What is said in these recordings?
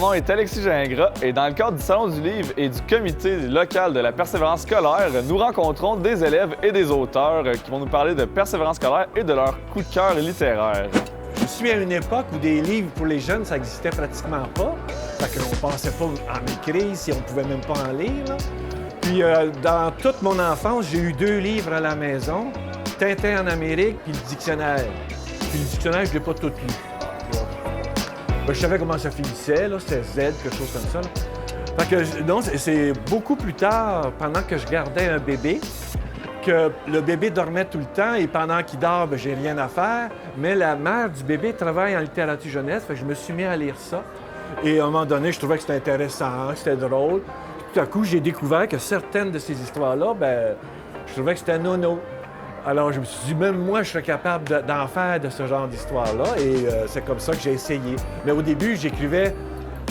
Mon nom est Alexis Gingras et dans le cadre du Salon du livre et du comité local de la persévérance scolaire, nous rencontrons des élèves et des auteurs qui vont nous parler de persévérance scolaire et de leur coup de cœur littéraire. Je suis à une époque où des livres pour les jeunes, ça n'existait pratiquement pas. Fait qu'on ne pensait pas en écrire si on ne pouvait même pas en lire. Là. Puis dans toute mon enfance, j'ai eu 2 livres à la maison, Tintin en Amérique puis le dictionnaire. Puis le dictionnaire, je ne l'ai pas tout lu. Ben, je savais comment ça finissait, là, c'était Z, quelque chose comme ça. Là. Fait que, donc, c'est beaucoup plus tard, pendant que je gardais un bébé, que le bébé dormait tout le temps et pendant qu'il dort, ben, j'ai rien à faire. Mais la mère du bébé travaille en littérature jeunesse, fait que je me suis mis à lire ça. Et à un moment donné, je trouvais que c'était intéressant, que c'était drôle. Puis, tout à coup, j'ai découvert que certaines de ces histoires-là, ben, je trouvais que c'était nono. Alors, je me suis dit, même moi, je serais capable d'en faire de ce genre d'histoire-là. Et c'est comme ça que j'ai essayé. Mais au début, j'écrivais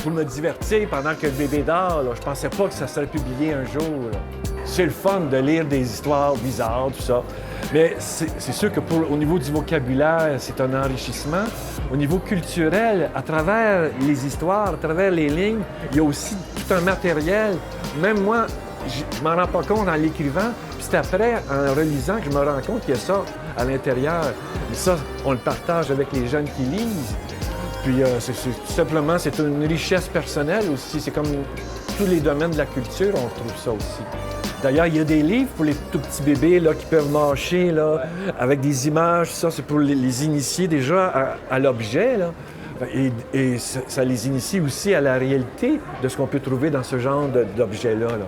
pour me divertir pendant que le bébé dort. Là. Je pensais pas que ça serait publié un jour. Là. C'est le fun de lire des histoires bizarres, tout ça. Mais c'est sûr que au niveau du vocabulaire, c'est un enrichissement. Au niveau culturel, à travers les histoires, à travers les lignes, il y a aussi tout un matériel. Même moi, je m'en rends pas compte en l'écrivant, puis c'est après, en relisant, que je me rends compte qu'il y a ça à l'intérieur. Et ça, on le partage avec les jeunes qui lisent. Puis tout simplement, c'est une richesse personnelle aussi. C'est comme tous les domaines de la culture, on trouve ça aussi. D'ailleurs, il y a des livres pour les tout petits bébés là, qui peuvent marcher là, avec des images. Ça, c'est pour les initier déjà à l'objet. Là. Et ça les initie aussi à la réalité de ce qu'on peut trouver dans ce genre d'objet-là. Là.